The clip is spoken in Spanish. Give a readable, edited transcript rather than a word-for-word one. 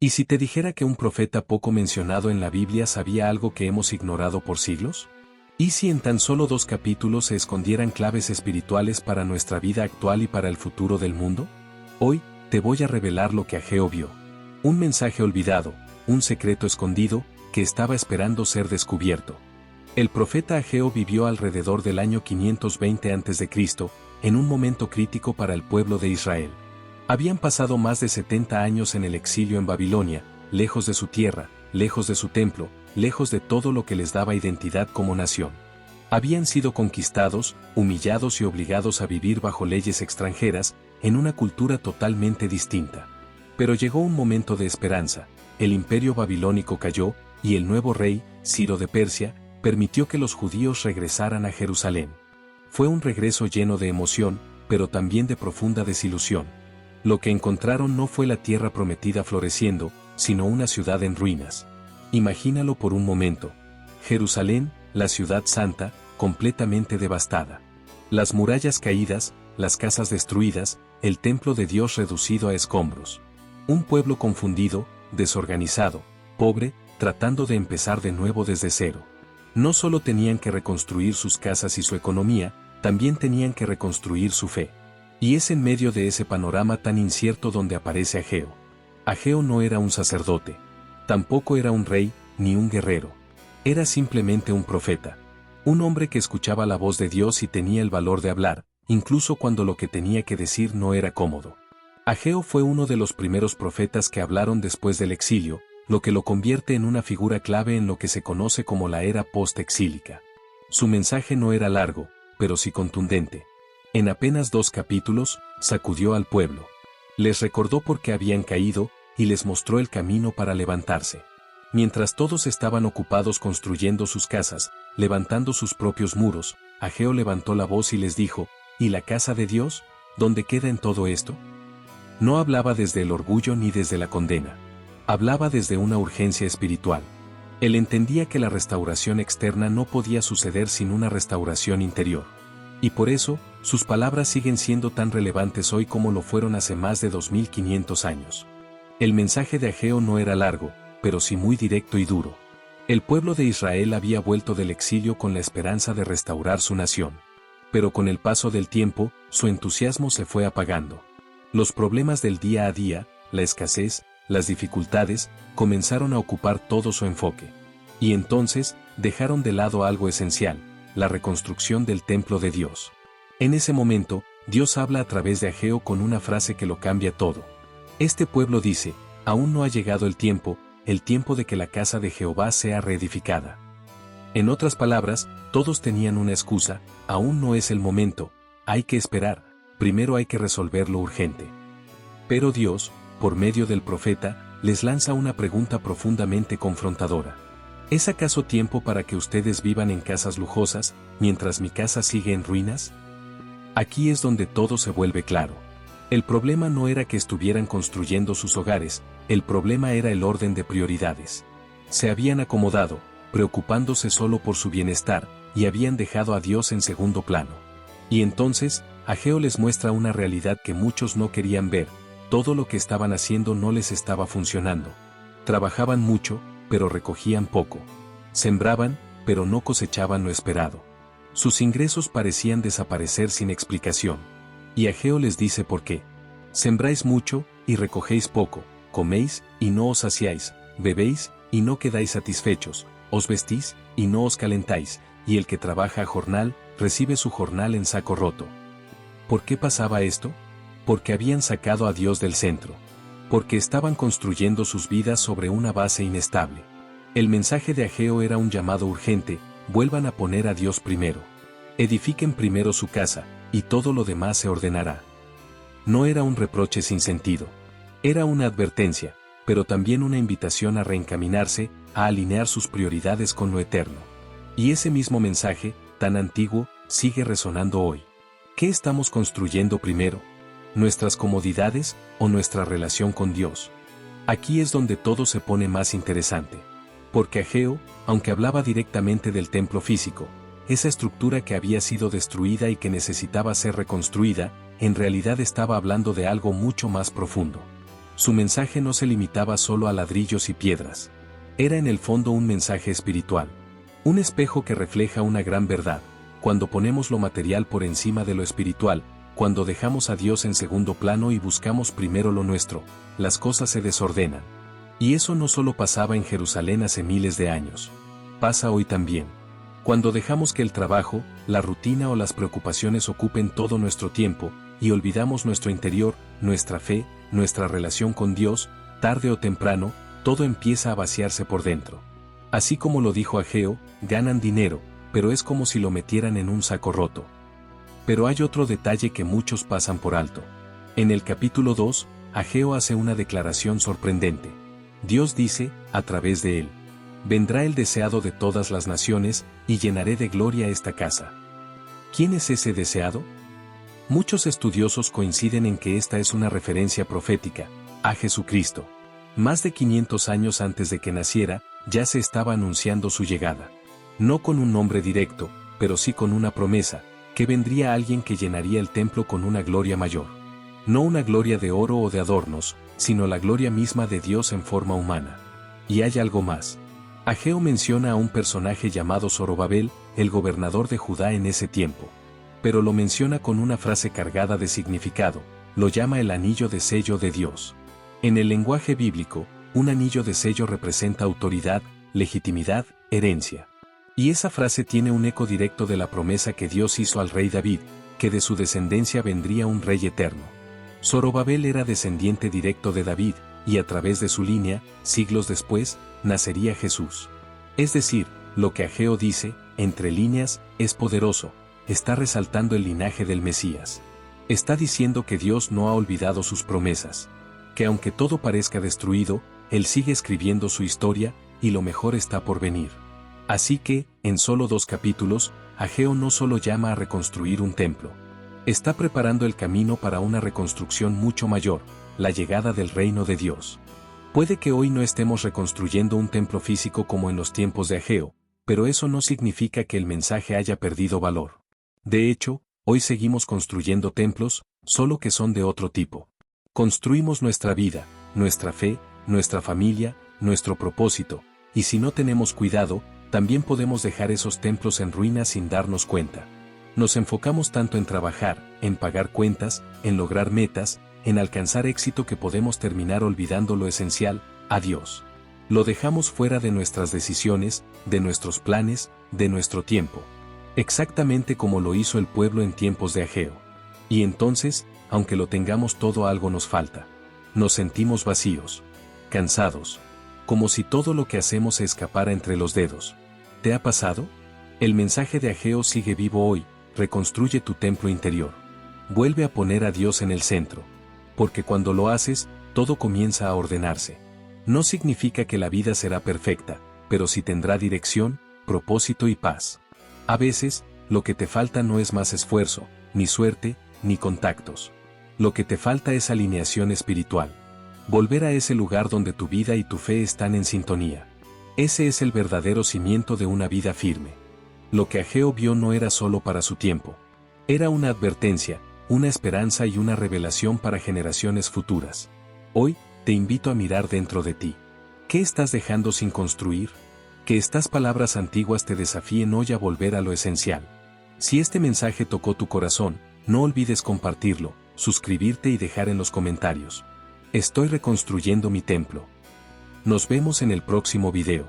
¿Y si te dijera que un profeta poco mencionado en la Biblia sabía algo que hemos ignorado por siglos? ¿Y si en tan solo 2 capítulos se escondieran claves espirituales para nuestra vida actual y para el futuro del mundo? Hoy, te voy a revelar lo que Ageo vio. Un mensaje olvidado, un secreto escondido, que estaba esperando ser descubierto. El profeta Ageo vivió alrededor del año 520 a.C., en un momento crítico para el pueblo de Israel. Habían pasado más de 70 años en el exilio en Babilonia, lejos de su tierra, lejos de su templo, lejos de todo lo que les daba identidad como nación. Habían sido conquistados, humillados y obligados a vivir bajo leyes extranjeras, en una cultura totalmente distinta. Pero llegó un momento de esperanza, el imperio babilónico cayó, y el nuevo rey, Ciro de Persia, permitió que los judíos regresaran a Jerusalén. Fue un regreso lleno de emoción, pero también de profunda desilusión. Lo que encontraron no fue la tierra prometida floreciendo, sino una ciudad en ruinas. Imagínalo por un momento. Jerusalén, la ciudad santa, completamente devastada. Las murallas caídas, las casas destruidas, el templo de Dios reducido a escombros. Un pueblo confundido, desorganizado, pobre, tratando de empezar de nuevo desde cero. No solo tenían que reconstruir sus casas y su economía, también tenían que reconstruir su fe. Y es en medio de ese panorama tan incierto donde aparece Ageo. Ageo no era un sacerdote. Tampoco era un rey, ni un guerrero. Era simplemente un profeta. Un hombre que escuchaba la voz de Dios y tenía el valor de hablar, incluso cuando lo que tenía que decir no era cómodo. Ageo fue uno de los primeros profetas que hablaron después del exilio, lo que lo convierte en una figura clave en lo que se conoce como la era post-exílica. Su mensaje no era largo, pero sí contundente. En apenas 2 capítulos, sacudió al pueblo. Les recordó por qué habían caído, y les mostró el camino para levantarse. Mientras todos estaban ocupados construyendo sus casas, levantando sus propios muros, Ageo levantó la voz y les dijo, ¿y la casa de Dios? ¿Dónde queda en todo esto? No hablaba desde el orgullo ni desde la condena. Hablaba desde una urgencia espiritual. Él entendía que la restauración externa no podía suceder sin una restauración interior. Y por eso, sus palabras siguen siendo tan relevantes hoy como lo fueron hace más de 2500 años. El mensaje de Ageo no era largo, pero sí muy directo y duro. El pueblo de Israel había vuelto del exilio con la esperanza de restaurar su nación. Pero con el paso del tiempo, su entusiasmo se fue apagando. Los problemas del día a día, la escasez, las dificultades, comenzaron a ocupar todo su enfoque. Y entonces, dejaron de lado algo esencial, la reconstrucción del templo de Dios. En ese momento, Dios habla a través de Ageo con una frase que lo cambia todo. Este pueblo dice, aún no ha llegado el tiempo de que la casa de Jehová sea reedificada. En otras palabras, todos tenían una excusa, aún no es el momento, hay que esperar, primero hay que resolver lo urgente. Pero Dios, por medio del profeta, les lanza una pregunta profundamente confrontadora. ¿Es acaso tiempo para que ustedes vivan en casas lujosas, mientras mi casa sigue en ruinas? Aquí es donde todo se vuelve claro. El problema no era que estuvieran construyendo sus hogares, el problema era el orden de prioridades. Se habían acomodado, preocupándose solo por su bienestar, y habían dejado a Dios en segundo plano. Y entonces, Ageo les muestra una realidad que muchos no querían ver, todo lo que estaban haciendo no les estaba funcionando. Trabajaban mucho, pero recogían poco. Sembraban, pero no cosechaban lo esperado. Sus ingresos parecían desaparecer sin explicación. Y Ageo les dice por qué. Sembráis mucho, y recogéis poco, coméis, y no os saciáis, bebéis, y no quedáis satisfechos, os vestís, y no os calentáis, y el que trabaja a jornal, recibe su jornal en saco roto. ¿Por qué pasaba esto? Porque habían sacado a Dios del centro. Porque estaban construyendo sus vidas sobre una base inestable. El mensaje de Ageo era un llamado urgente, vuelvan a poner a Dios primero. Edifiquen primero su casa, y todo lo demás se ordenará. No era un reproche sin sentido. Era una advertencia, pero también una invitación a reencaminarse, a alinear sus prioridades con lo eterno. Y ese mismo mensaje, tan antiguo, sigue resonando hoy. ¿Qué estamos construyendo primero? ¿Nuestras comodidades o nuestra relación con Dios? Aquí es donde todo se pone más interesante. Porque Ageo, aunque hablaba directamente del templo físico, esa estructura que había sido destruida y que necesitaba ser reconstruida, en realidad estaba hablando de algo mucho más profundo. Su mensaje no se limitaba solo a ladrillos y piedras. Era en el fondo un mensaje espiritual. Un espejo que refleja una gran verdad. Cuando ponemos lo material por encima de lo espiritual, cuando dejamos a Dios en segundo plano y buscamos primero lo nuestro, las cosas se desordenan. Y eso no solo pasaba en Jerusalén hace miles de años. Pasa hoy también. Cuando dejamos que el trabajo, la rutina o las preocupaciones ocupen todo nuestro tiempo, y olvidamos nuestro interior, nuestra fe, nuestra relación con Dios, tarde o temprano, todo empieza a vaciarse por dentro. Así como lo dijo Ageo, ganan dinero, pero es como si lo metieran en un saco roto. Pero hay otro detalle que muchos pasan por alto. En el capítulo 2, Ageo hace una declaración sorprendente. Dios dice, a través de él: vendrá el deseado de todas las naciones, y llenaré de gloria esta casa. ¿Quién es ese deseado? Muchos estudiosos coinciden en que esta es una referencia profética, a Jesucristo. Más de 500 años antes de que naciera, ya se estaba anunciando su llegada. No con un nombre directo, pero sí con una promesa, que vendría alguien que llenaría el templo con una gloria mayor. No una gloria de oro o de adornos, sino la gloria misma de Dios en forma humana. Y hay algo más. Ageo menciona a un personaje llamado Zorobabel, el gobernador de Judá en ese tiempo. Pero lo menciona con una frase cargada de significado, lo llama el anillo de sello de Dios. En el lenguaje bíblico, un anillo de sello representa autoridad, legitimidad, herencia. Y esa frase tiene un eco directo de la promesa que Dios hizo al rey David, que de su descendencia vendría un rey eterno. Zorobabel era descendiente directo de David, y a través de su línea, siglos después, nacería Jesús. Es decir, lo que Ageo dice, entre líneas, es poderoso, está resaltando el linaje del Mesías. Está diciendo que Dios no ha olvidado sus promesas, que aunque todo parezca destruido, Él sigue escribiendo su historia, y lo mejor está por venir. Así que, en solo 2 capítulos, Ageo no solo llama a reconstruir un templo. Está preparando el camino para una reconstrucción mucho mayor, la llegada del reino de Dios. Puede que hoy no estemos reconstruyendo un templo físico como en los tiempos de Ageo, pero eso no significa que el mensaje haya perdido valor. De hecho, hoy seguimos construyendo templos, solo que son de otro tipo. Construimos nuestra vida, nuestra fe, nuestra familia, nuestro propósito, y si no tenemos cuidado, también podemos dejar esos templos en ruinas sin darnos cuenta. Nos enfocamos tanto en trabajar, en pagar cuentas, en lograr metas, en alcanzar éxito que podemos terminar olvidando lo esencial, a Dios. Lo dejamos fuera de nuestras decisiones, de nuestros planes, de nuestro tiempo. Exactamente como lo hizo el pueblo en tiempos de Ageo. Y entonces, aunque lo tengamos todo, algo nos falta. Nos sentimos vacíos, cansados, como si todo lo que hacemos se escapara entre los dedos. ¿Te ha pasado? El mensaje de Ageo sigue vivo hoy: reconstruye tu templo interior. Vuelve a poner a Dios en el centro. Porque cuando lo haces, todo comienza a ordenarse. No significa que la vida será perfecta, pero sí tendrá dirección, propósito y paz. A veces, lo que te falta no es más esfuerzo, ni suerte, ni contactos. Lo que te falta es alineación espiritual. Volver a ese lugar donde tu vida y tu fe están en sintonía. Ese es el verdadero cimiento de una vida firme. Lo que Ageo vio no era solo para su tiempo. Era una advertencia, una esperanza y una revelación para generaciones futuras. Hoy, te invito a mirar dentro de ti. ¿Qué estás dejando sin construir? Que estas palabras antiguas te desafíen hoy a volver a lo esencial. Si este mensaje tocó tu corazón, no olvides compartirlo, suscribirte y dejar en los comentarios: estoy reconstruyendo mi templo. Nos vemos en el próximo video.